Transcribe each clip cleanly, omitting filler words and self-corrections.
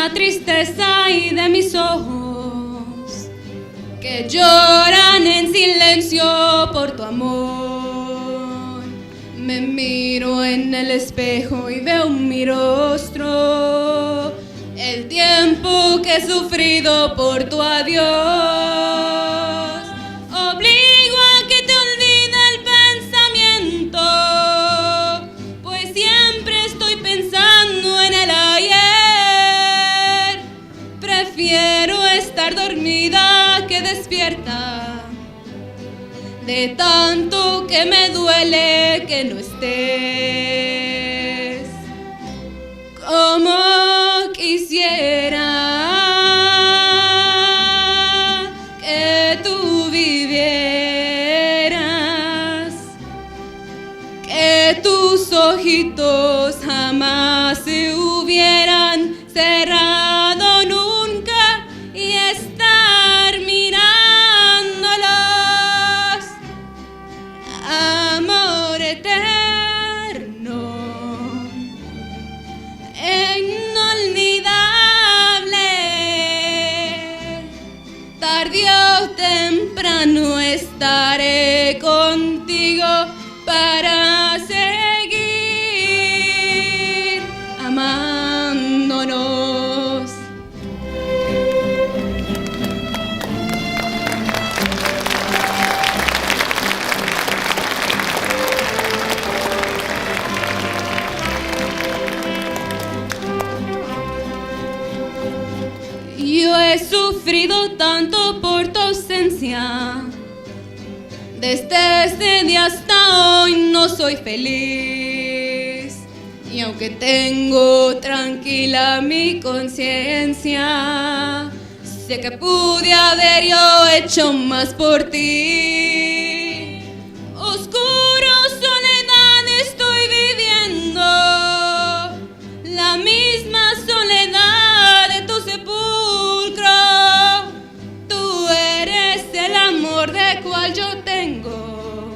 la tristeza y de mis ojos, que lloran en silencio por tu amor. Me miro en el espejo y veo mi rostro, el tiempo que he sufrido por tu adiós. Obligo a que te olvide el pensamiento, pues siempre estoy pensando en el ayer. Prefiero estar dormida que despierta, de tanto que me duele que no estés. Como quisiera que tú vivieras, que tus ojitos jamás se hubieran cerrado nunca y estar mirándolos. Amor eterno, inolvidable, tarde o temprano estaré contigo para seguir amándonos. Yo he sufrido tanto por tu ausencia, desde ese día hasta hoy no soy feliz. Y aunque tengo tranquila mi conciencia, sé que pude haber yo hecho más por ti. Oscuro soledad estoy viviendo, la misma soledad de tu sepulcro. Tú eres el amor de cual yo tengo,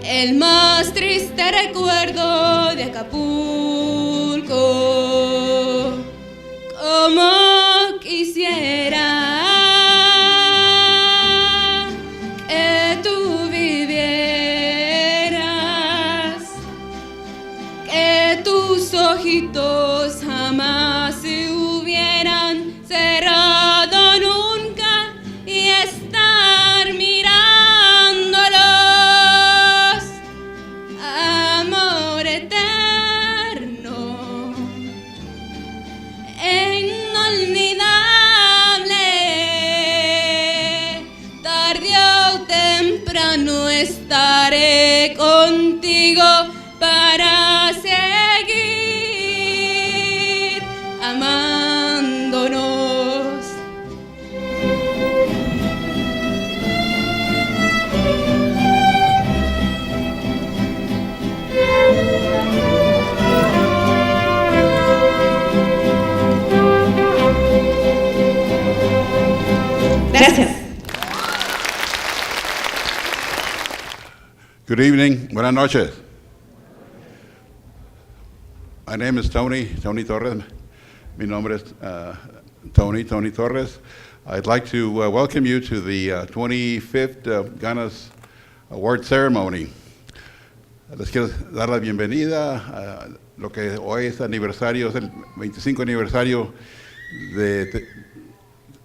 el más triste recuerdo de Acapulco. Como quisiera que tú vivieras, que tus ojitos jamás se hubieran cerrado nunca y estar mirándolos. Amor eterno, inolvidable, tarde o temprano estaré contigo para seguir amándonos. Gracias. Good evening. Buenas noches. My name is Tony Torres. Mi nombre es Tony Torres. I'd like to welcome you to the 25th Ganas Award Ceremony. Les quiero dar la bienvenida a lo que hoy es aniversario, es el 25 aniversario de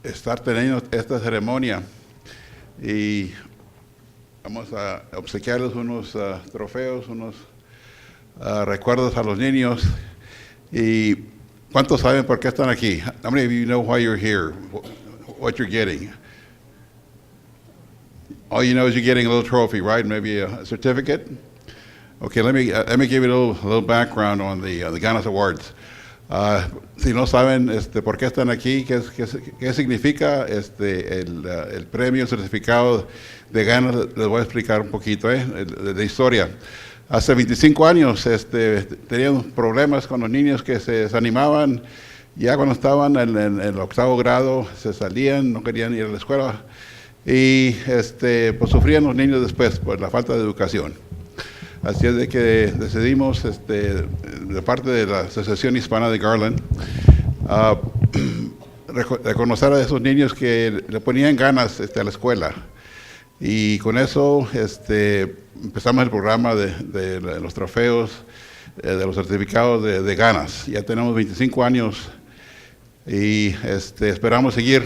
estar teniendo esta ceremonia. Y vamos a obsequiarles unos trofeos, unos recuerdos a los niños. ¿Y cuántos saben por qué están aquí? How many of you know why you're here, what you're getting? All you know is you're getting a little trophy, right? Maybe a certificate? Okay, let me give you a little background on the Ganas Awards. Si no saben por qué están aquí, qué significa el premio, el certificado de Ganas, les voy a explicar un poquito de historia. Hace 25 años teníamos problemas con los niños que se desanimaban. Ya cuando estaban en el octavo grado se salían, no querían ir a la escuela y pues sufrían los niños después por la falta de educación. Así es de que decidimos, de parte de la Asociación Hispana de Garland, ah, reconocer a esos niños que le ponían ganas a la escuela. Y con eso empezamos el programa de los trofeos, de los certificados de ganas. Ya tenemos 25 años y esperamos seguir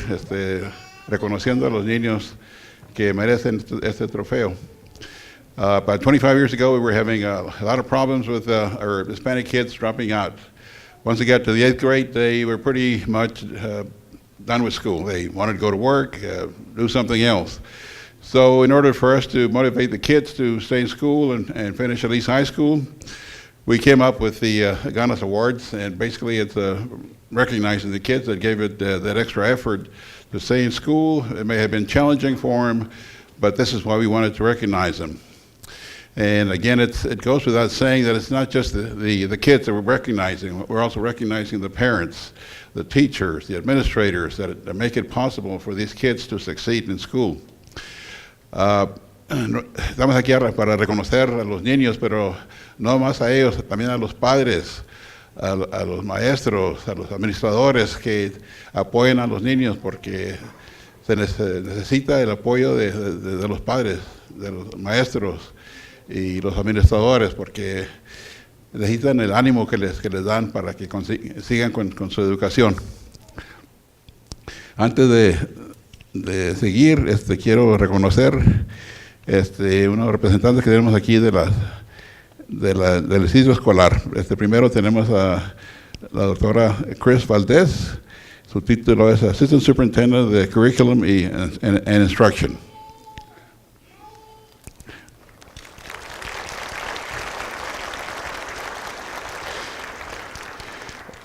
reconociendo a los niños que merecen este trofeo. About 25 years ago, we were having a lot of problems with our Hispanic kids dropping out. Once they got to the 8th grade, they were pretty much done with school. They wanted to go to work, do something else. So in order for us to motivate the kids to stay in school and finish at least high school, we came up with the Ganas Awards, and basically it's recognizing the kids that gave it that extra effort to stay in school. It may have been challenging for them, but this is why we wanted to recognize them. And again, it goes without saying that it's not just the kids that we're recognizing. We're also recognizing the parents, the teachers, the administrators that make it possible for these kids to succeed in school. Estamos aquí para reconocer a los niños, pero no más a ellos, también a los padres, a los maestros, a los administradores que apoyan a los niños, porque se necesita el apoyo de los padres, de los maestros y los administradores, porque necesitan el ánimo que les dan para que sigan con su educación. Antes de seguir, quiero reconocer unos representantes que tenemos aquí del sitio escolar. Primero tenemos a la doctora Chris Valdez. Su título es Assistant Superintendent de Curriculum and Instruction.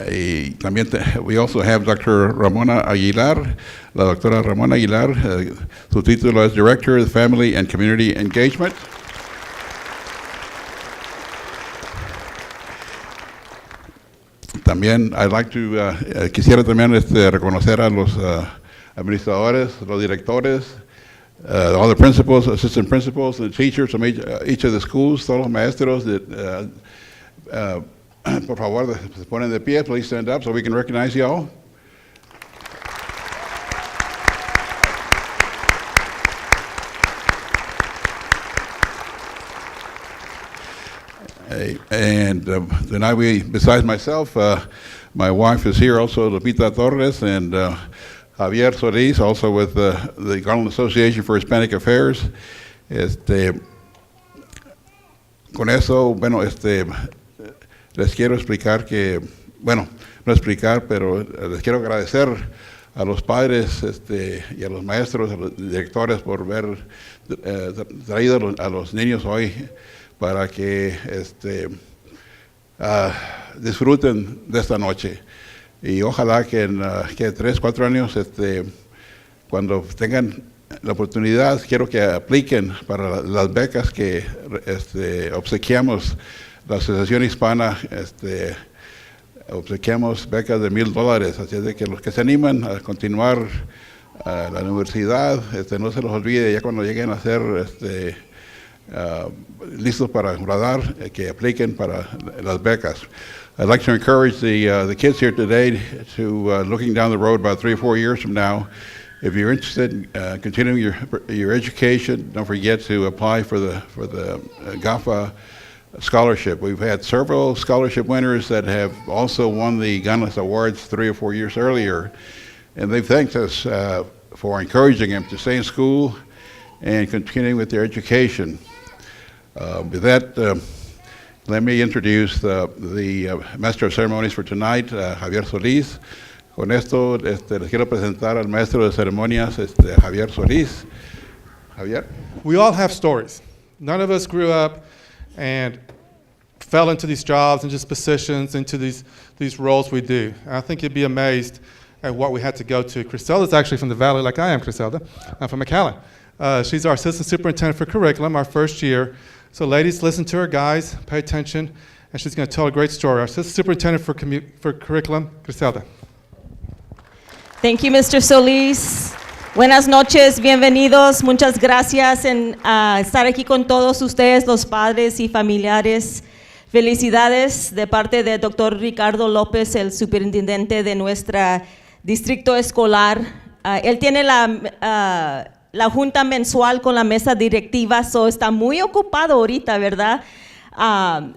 Y también we also have Dr. Ramona Aguilar. La doctora Ramona Aguilar, su título es Director of Family and Community Engagement. También quisiera también reconocer a los administradores, los directores, all the principals, assistant principals, and teachers from each of the schools, todos los maestros. Por favor, se ponen de pie. Please stand up so we can recognize you all. And tonight, besides myself, my wife is here also, Lupita Torres, and Javier Solis, also with the Garland Association for Hispanic Affairs. Con eso, bueno, les quiero explicar pero les quiero agradecer a los padres y a los maestros, a los directores por haber traído a los niños hoy para que disfruten de esta noche. Y ojalá que en 3, 4 años, cuando tengan la oportunidad, quiero que apliquen para las becas que obsequiamos. La Asociación Hispana obsequiamos becas de $1,000, así es de que los que se animan a continuar a la universidad, no se los olvide ya cuando lleguen a ser listos para graduar, que apliquen para las becas. I'd like to encourage the kids here today to, looking down the road about 3 or 4 years from now, if you're interested in continuing your education, don't forget to apply for the GAFA scholarship. We've had several scholarship winners that have also won the Ganas Awards 3 or 4 years earlier, and they've thanked us for encouraging them to stay in school and continuing with their education. With that, let me introduce the Master of Ceremonies for tonight, Javier Solis. Con esto les quiero presentar al Maestro de Ceremonias, Javier Solis. Javier. We all have stories. None of us grew up and fell into these jobs and just positions, into these roles we do. And I think you'd be amazed at what we had to go to. Criselda's actually from the Valley, like I am, Criselda. I'm from McAllen. She's our Assistant Superintendent for Curriculum, our first year. So ladies, listen to her, guys, pay attention, and she's going to tell a great story. Our Assistant Superintendent for Curriculum, Criselda. Thank you, Mr. Solis. Buenas noches, bienvenidos. Muchas gracias en estar aquí con todos ustedes, los padres y familiares. Felicidades de parte de Dr. Ricardo López, el superintendente de nuestro distrito escolar. Él tiene la junta mensual con la mesa directiva, so está muy ocupado ahorita, ¿verdad?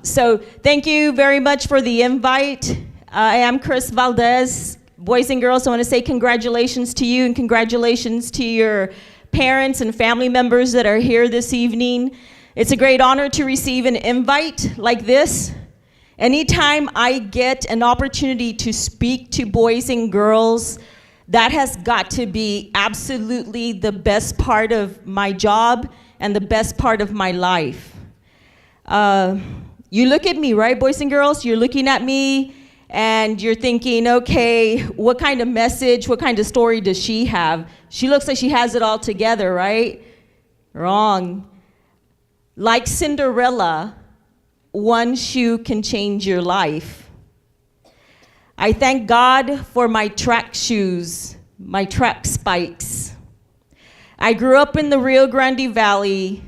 So thank you very much for the invite. I am Chris Valdez. Boys and girls, I want to say congratulations to you and congratulations to your parents and family members that are here this evening. It's a great honor to receive an invite like this. Anytime I get an opportunity to speak to boys and girls, that has got to be absolutely the best part of my job and the best part of my life. You look at me, right, boys and girls? You're looking at me and you're thinking, okay, what kind of message, what kind of story does she have? She looks like she has it all together, right? Wrong. Like Cinderella, one shoe can change your life. I thank God for my track shoes, my track spikes. I grew up in the Rio Grande Valley.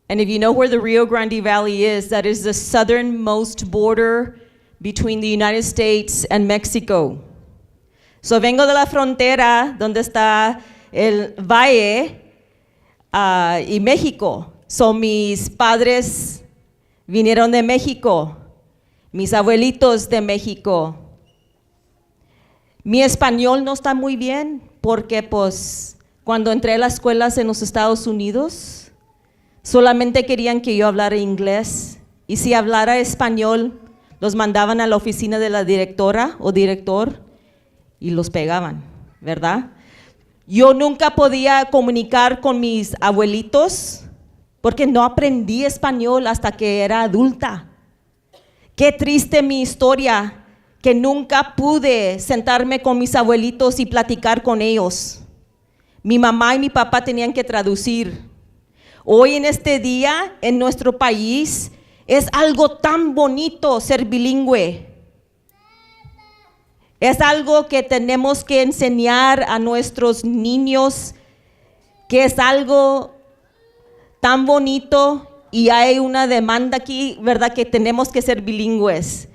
And if you know where the Rio Grande Valley is, that is the southernmost border between the United States and Mexico. So vengo de la frontera donde está el valle y México. So mis padres vinieron de México, mis abuelitos de México. Mi español no está muy bien porque pues cuando entré a las escuelas en los Estados Unidos solamente querían que yo hablara inglés y si hablara español los mandaban a la oficina de la directora o director y los pegaban, ¿verdad? Yo nunca podía comunicar con mis abuelitos porque no aprendí español hasta que era adulta. Qué triste mi historia, que nunca pude sentarme con mis abuelitos y platicar con ellos. Mi mamá y mi papá tenían que traducir. Hoy en este día, en nuestro país, es algo tan bonito ser bilingüe. Es algo que tenemos que enseñar a nuestros niños, que es algo tan bonito y hay una demanda aquí, ¿verdad? Que tenemos que ser bilingües.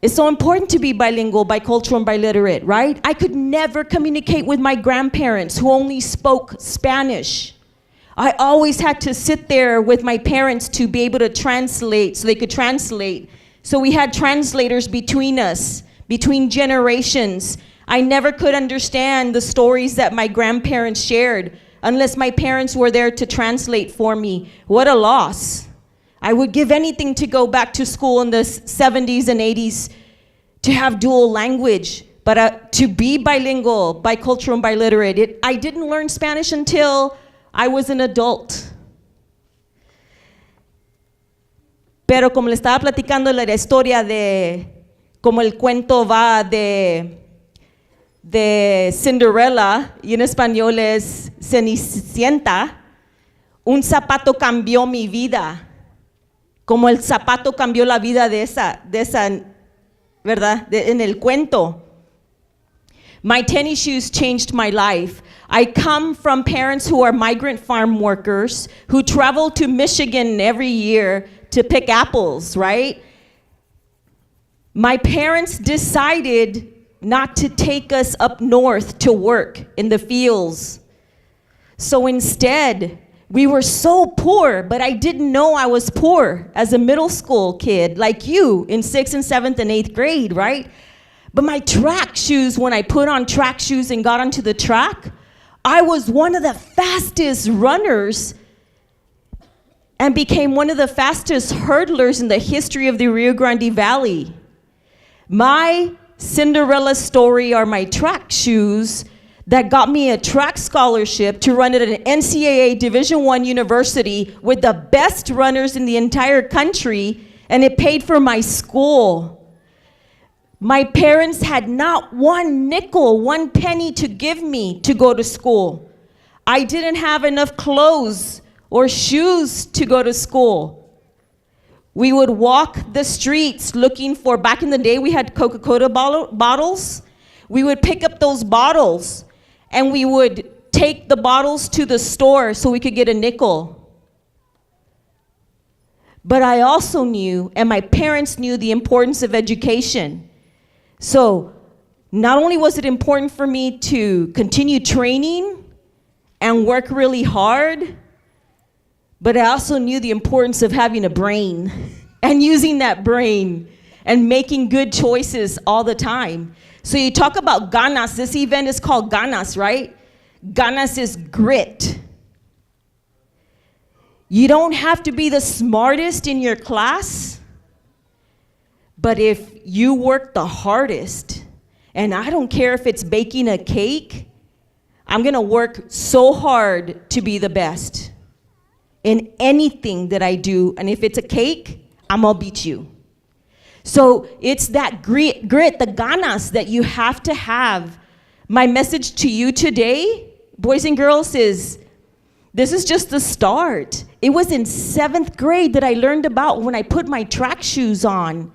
It's so important to be bilingual, bicultural, and biliterate, right? I could never communicate with my grandparents who only spoke Spanish. I always had to sit there with my parents to be able to translate, so they could translate. So we had translators between us, between generations. I never could understand the stories that my grandparents shared unless my parents were there to translate for me. What a loss. I would give anything to go back to school in the 70s and 80s to have dual language, but to be bilingual, bicultural, and biliterate. I didn't learn Spanish until I was an adult. Pero como le estaba platicando la historia de como el cuento va de Cinderella, y en español es Cenicienta, un zapato cambió mi vida, como el zapato cambió la vida de esa ¿verdad? En el cuento. My tennis shoes changed my life. I come from parents who are migrant farm workers who travel to Michigan every year to pick apples, right? My parents decided not to take us up north to work in the fields. So instead, we were so poor, but I didn't know I was poor as a middle school kid, like you in 6th and 7th and 8th grade, right? But my track shoes, when I put on track shoes and got onto the track, I was one of the fastest runners and became one of the fastest hurdlers in the history of the Rio Grande Valley. My Cinderella story are my track shoes that got me a track scholarship to run at an NCAA Division I university with the best runners in the entire country, and it paid for my school. My parents had not one nickel, one penny to give me to go to school. I didn't have enough clothes or shoes to go to school. We would walk the streets looking for, back in the day we had Coca-Cola bottles. We would pick up those bottles and we would take the bottles to the store so we could get a nickel. But I also knew, and my parents knew, the importance of education. So not only was it important for me to continue training and work really hard, but I also knew the importance of having a brain and using that brain and making good choices all the time. So you talk about ganas. This event is called ganas, right? Ganas is grit. You don't have to be the smartest in your class, but if you work the hardest, and I don't care if it's baking a cake, I'm gonna work so hard to be the best in anything that I do. And if it's a cake, I'm gonna beat you. So it's that grit, the ganas that you have to have. My message to you today, boys and girls, is this is just the start. It was in 7th grade that I learned about when I put my track shoes on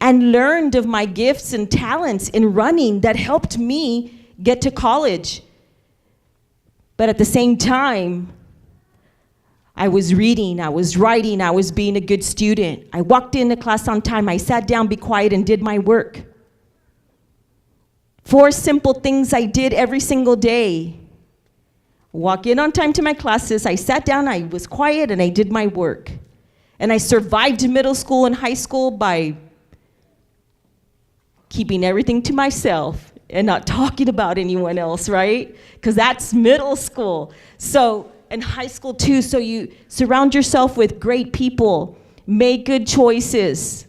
and learned of my gifts and talents in running that helped me get to college. But at the same time, I was reading, I was writing, I was being a good student. I walked into class on time, I sat down, be quiet, and did my work. 4 simple things I did every single day. Walk in on time to my classes, I sat down, I was quiet, and I did my work. And I survived middle school and high school by keeping everything to myself and not talking about anyone else, right? Because that's middle school. So, and high school too, so you surround yourself with great people, make good choices,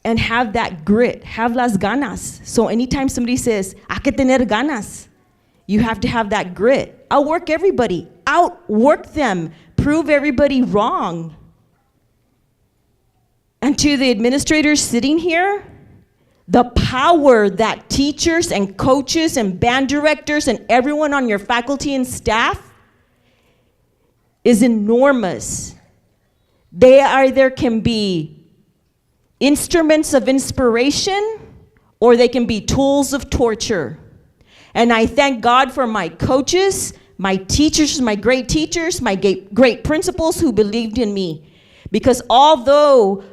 and have that grit, have las ganas. So anytime somebody says, hay que tener ganas, you have to have that grit. Outwork everybody, outwork them, prove everybody wrong. And to the administrators sitting here, the power that teachers and coaches and band directors and everyone on your faculty and staff is enormous. They either can be instruments of inspiration or they can be tools of torture. And I thank God for my coaches, my teachers, my great teachers, my great principals who believed in me. Because although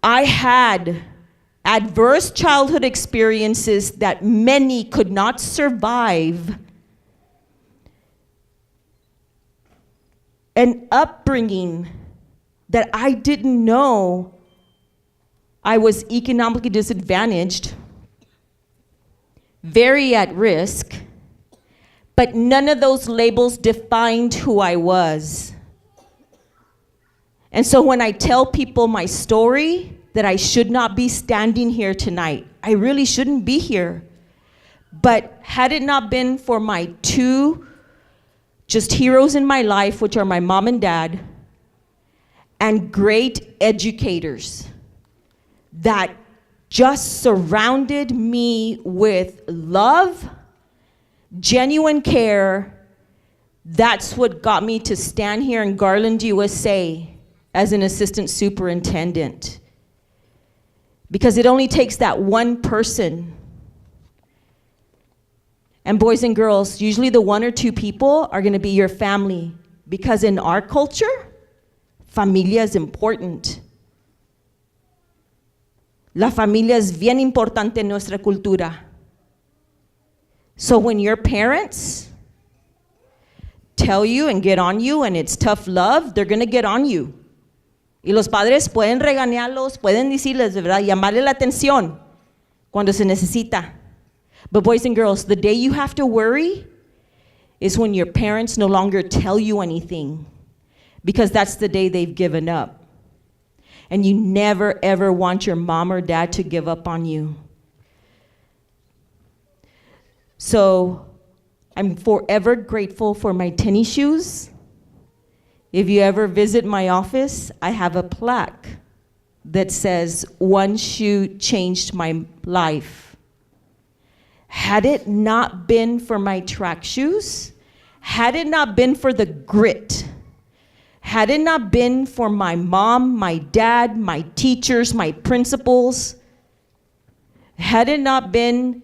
I had adverse childhood experiences that many could not survive, an upbringing that I didn't know I was economically disadvantaged, very at risk, but none of those labels defined who I was. And so when I tell people my story, that I should not be standing here tonight, I really shouldn't be here. But had it not been for my 2 just heroes in my life, which are my mom and dad, and great educators that just surrounded me with love, genuine care, that's what got me to stand here in Garland, USA as an assistant superintendent. Because it only takes that one person. And boys and girls, usually the 1 or 2 people are gonna be your family. Because in our culture, familia is important. La familia es bien importante en nuestra cultura. So when your parents tell you and get on you and it's tough love, they're gonna get on you. Y los padres pueden regañarlos, pueden decirles, de verdad, llamarle la atención cuando se necesita. But boys and girls, the day you have to worry is when your parents no longer tell you anything, because that's the day they've given up. And you never, ever want your mom or dad to give up on you. So I'm forever grateful for my tennis shoes. If you ever visit my office, I have a plaque that says, "One shoe changed my life." Had it not been for my track shoes, had it not been for the grit, had it not been for my mom, my dad, my teachers, my principals, had it not been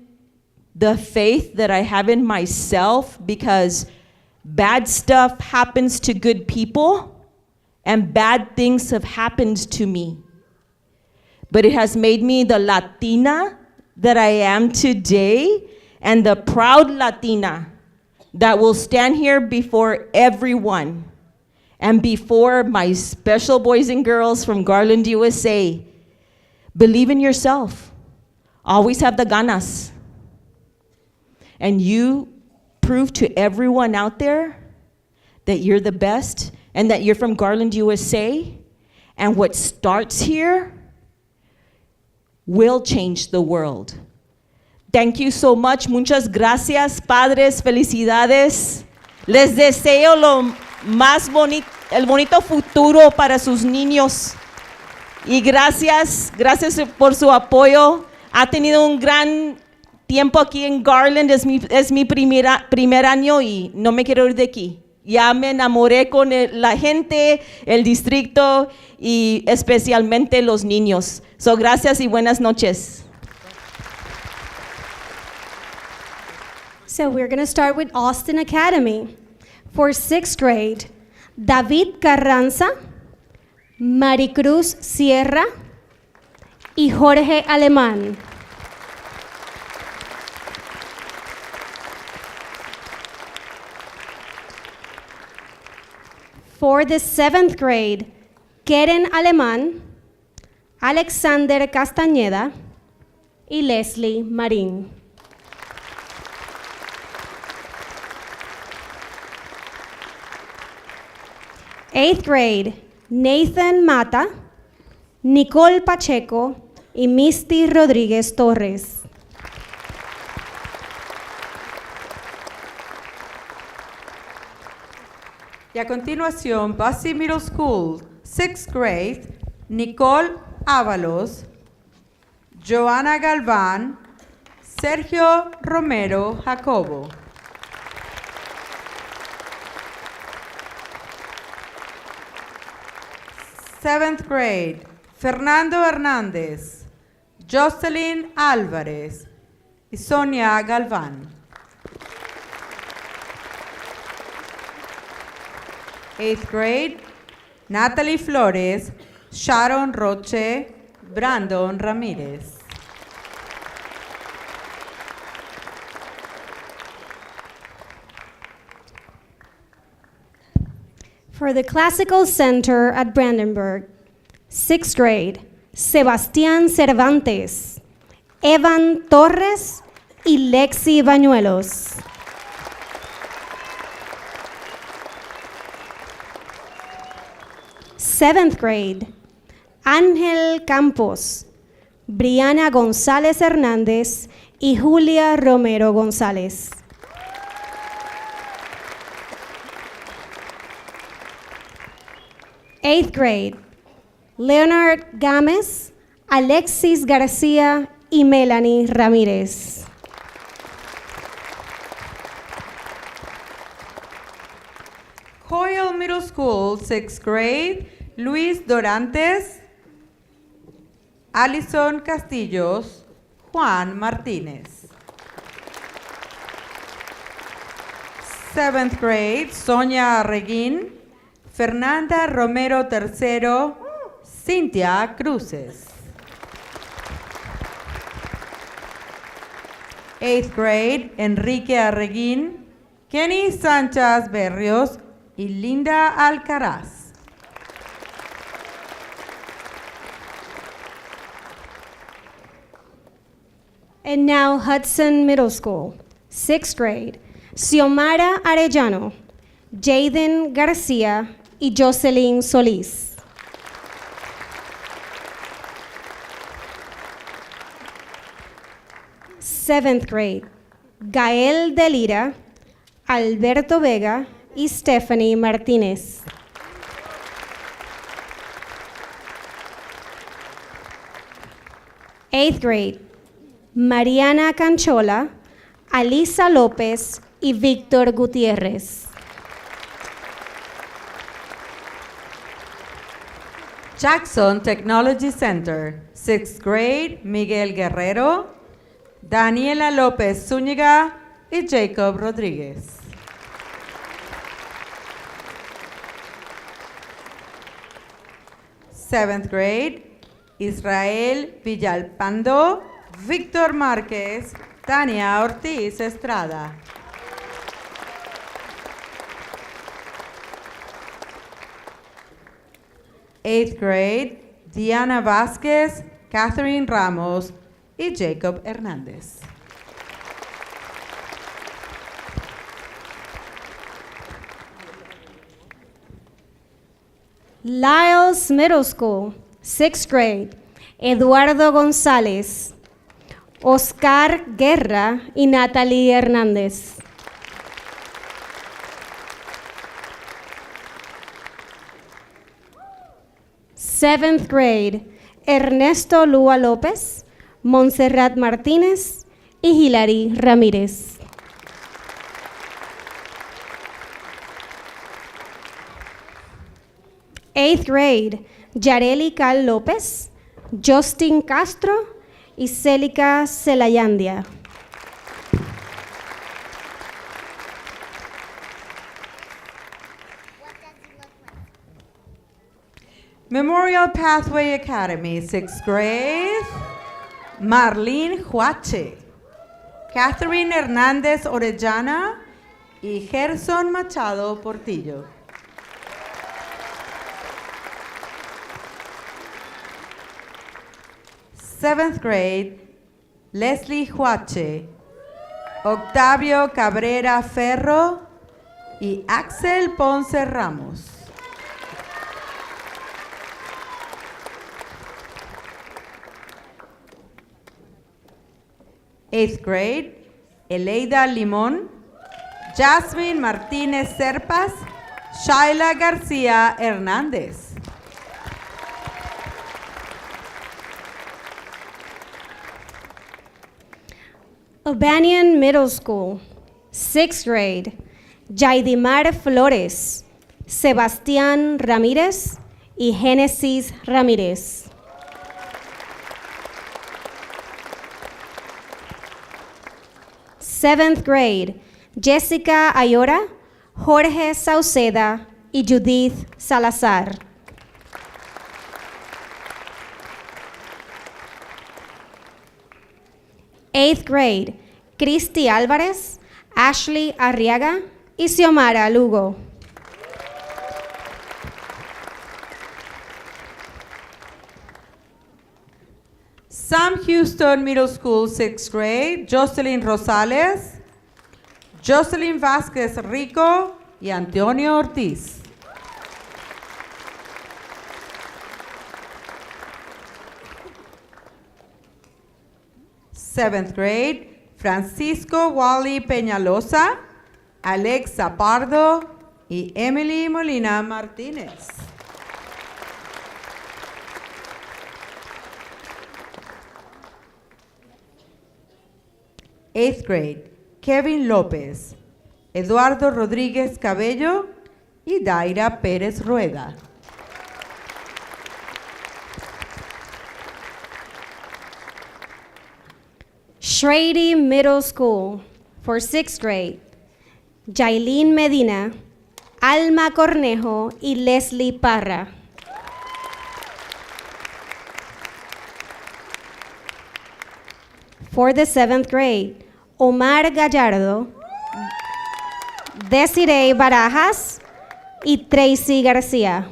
the faith that I have in myself, because bad stuff happens to good people, and bad things have happened to me. But it has made me the Latina that I am today, and the proud Latina that will stand here before everyone and before my special boys and girls from Garland, USA. Believe in yourself. Always have the ganas. And you prove to everyone out there that you're the best and that you're from Garland, USA. And what starts here will change the world. Thank you so much. Muchas gracias, padres. Felicidades. Les deseo el bonito futuro para sus niños. Y gracias por su apoyo. Ha tenido un gran tiempo aquí en Garland. Es mi primer año y no me quiero ir de aquí. Ya me enamoré con la gente, el distrito y especialmente los niños. So, gracias y buenas noches. So we're going to start with Austin Academy. For 6th grade, David Carranza, Maricruz Sierra y Jorge Alemán. For the 7th grade, Keren Alemán, Alexander Castañeda y Leslie Marín. Eighth grade, Nathan Mata, Nicole Pacheco y Misty Rodríguez Torres. Y a continuación, Bussy Middle School, 6th grade, Nicole Ábalos, Joana Galván, Sergio Romero Jacobo. Seventh grade, Fernando Hernández, Jocelyn Álvarez y Sonia Galván. 8th grade, Natalie Flores, Sharon Roche, Brandon Ramírez. For the Classical Center at Brandenburg, 6th grade, Sebastián Cervantes, Evan Torres y Lexi Bañuelos. Seventh grade, Ángel Campos, Briana González Hernández y Julia Romero González. Eighth grade, Leonard Gámez, Alexis García y Melanie Ramírez. Coyle Middle School, 6th grade, Luis Dorantes, Alison Castillos, Juan Martínez. 7th grade, Sonia Reguín, Fernanda Romero III, Cintia Cruces. 8th grade, Enrique Arreguín, Kenny Sánchez Berrios y Linda Alcaraz. And now Hudson Middle School, 6th grade, Xiomara Arellano, Jaden García y Jocelyn Solís. Seventh grade, Gael Delira, Alberto Vega y Stephanie Martínez. Eighth grade, Mariana Canchola, Alisa López y Víctor Gutiérrez. Jackson Technology Center, 6th grade, Miguel Guerrero, Daniela López Zúñiga y Jacob Rodríguez. 7th grade, Israel Villalpando, Víctor Márquez, Tania Ortiz Estrada. Eighth grade, Diana Vázquez, Catherine Ramos y Jacob Hernández. Lyles Middle School, 6th grade, Eduardo González, Oscar Guerra y Natalie Hernández. Seventh grade, Ernesto Lua López, Montserrat Martínez y Hilary Ramírez. Eighth grade, Yareli Cal López, Justin Castro y Célica Celayandia. Memorial Pathway Academy, 6th grade, Marlene Huache, Catherine Hernández Orellana y Gerson Machado Portillo. Seventh grade, Leslie Huache, Octavio Cabrera Ferro y Axel Ponce Ramos. Eighth grade, Eleida Limón, Jasmine Martínez Serpas, Shaila García Hernández. O'Banion Middle School, 6th grade, Yaidimar Flores, Sebastián Ramírez y Génesis Ramírez. Seventh grade, Jessica Ayora, Jorge Sauceda y Judith Salazar. Eighth grade, Cristi Álvarez, Ashley Arriaga y Xiomara Lugo. Sam Houston Middle School, 6th grade, Jocelyn Rosales, Jocelyn Vázquez Rico y Antonio Ortiz. Seventh grade, Francisco Wally Peñalosa, Alexa Pardo y Emily Molina Martínez. Eighth grade, Kevin López, Eduardo Rodríguez Cabello y Daira Pérez Rueda. Shrady Middle School, for 6th grade, Jailin Medina, Alma Cornejo y Leslie Parra. For the 7th grade, Omar Gallardo, Desiree Barajas y Tracy García.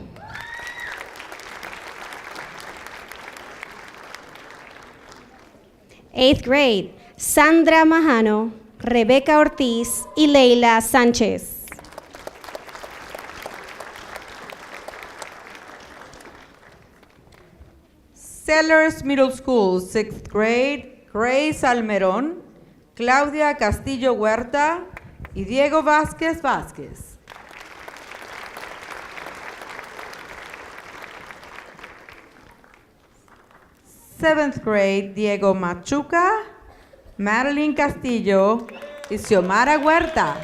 Eighth grade, Sandra Majano, Rebeca Ortiz y Leila Sánchez. Sellers Middle School, 6th grade, Grace Almerón, Claudia Castillo Huerta y Diego Vázquez Vázquez. Seventh grade, Diego Machuca, Madeline Castillo y Xiomara Huerta.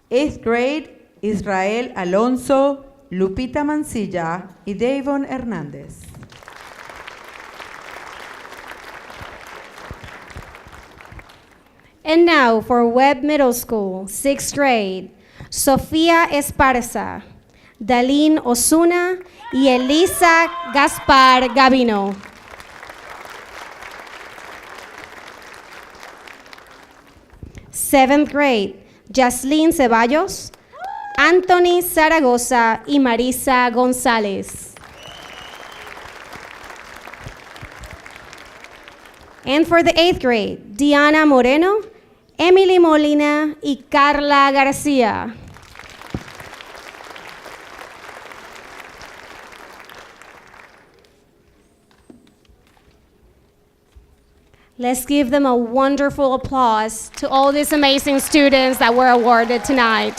Eighth grade, Israel Alonso, Lupita Mancilla y Davon Hernández. And now for Webb Middle School, 6th grade, Sofía Esparza, Dalín Osuna y Elisa Gaspar Gavino. Seventh grade, Jaslyn Ceballos, Anthony Zaragoza y Marisa González. And for the 8th grade, Diana Moreno, Emily Molina y Carla García. Let's give them a wonderful applause to all these amazing students that were awarded tonight.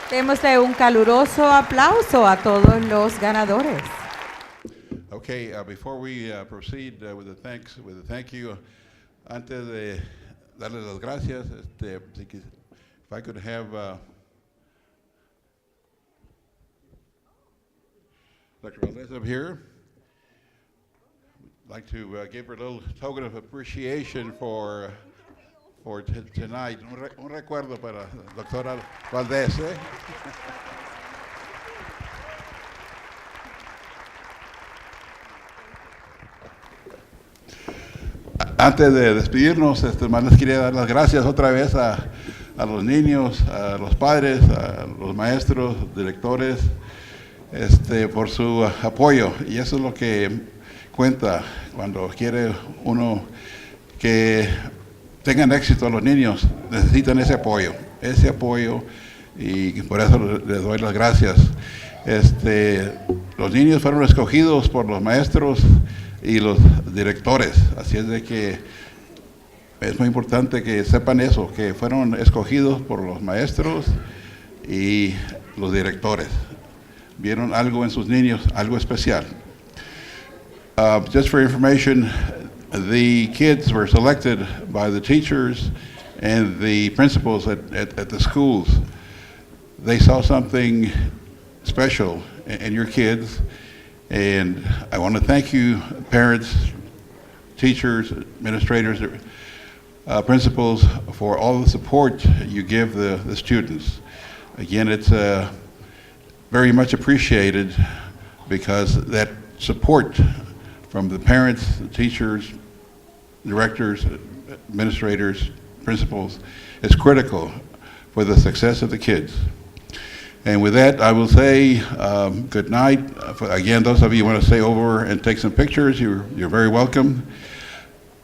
Démosle un caluroso aplauso a todos los ganadores. Okay, before we proceed with the thank you, antes de darle las gracias, if I could have Dr. Valdez up here. I'd like to give her a little token of appreciation for tonight. Un recuerdo para la doctora Valdez. Antes de despedirnos, hermanos, les quería dar las gracias otra vez a los niños, a los padres, a los maestros, directores, por su apoyo. Y eso es lo que cuenta cuando quiere uno que tengan éxito. Los niños necesitan ese apoyo, y por eso les doy las gracias. Los niños fueron escogidos por los maestros y los directores, así es de que es muy importante que sepan eso, que fueron escogidos por los maestros y los directores. Vieron algo en sus niños, algo especial. Just for information, the kids were selected by the teachers and the principals at the schools. They saw something special in your kids, and I want to thank you, parents, teachers, administrators, principals, for all the support you give the students. Again, it's very much appreciated, because that support from the parents, the teachers, directors, administrators, principals is critical for the success of the kids. And with that, I will say good night. Again, those of you who want to stay over and take some pictures, you're very welcome.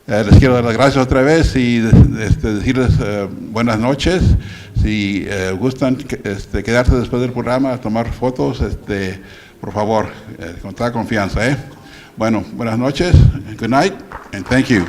Les quiero dar las gracias otra vez y decirles buenas noches. Si gustan quedarse después del programa a tomar fotos, por favor, con toda confianza. Bueno, buenas noches, good night, and thank you.